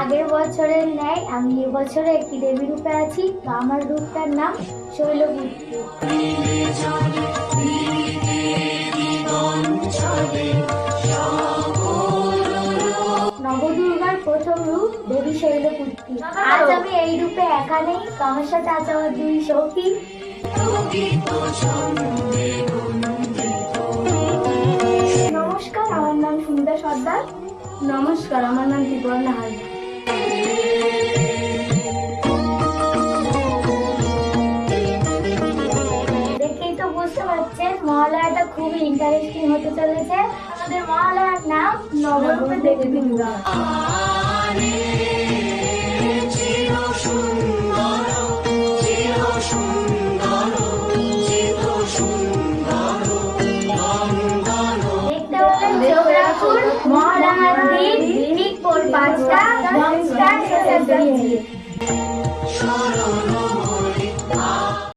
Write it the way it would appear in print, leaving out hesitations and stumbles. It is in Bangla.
আগের বছরের ন্যায় আমি এবছরে একটি দেবী রূপে আছি। তো আমার রূপটার নাম শৈলপুত্রী। নবদুর্গার প্রথম রূপ দেবী শৈলপুত্রী। আজ আমি এই রূপে একা নেই, আমার সাথে আছে আমার দুই সখী। নমস্কার, আমার নাম সুমিতা সর্দার। নমস্কার, আমার নাম ত্রিপর্ণা হালদার। দেখেই তো বুঝতে পারছেন মহালয়াটা খুবই ইন্টারেস্টিং হতে চলেছে। আমাদের মহালয়ার নাম নবরূপে দেবী দুর্গা। দেখতে হলে চোখ রাখুন মহালয়ার দিন ঠিক ভোর 5টা।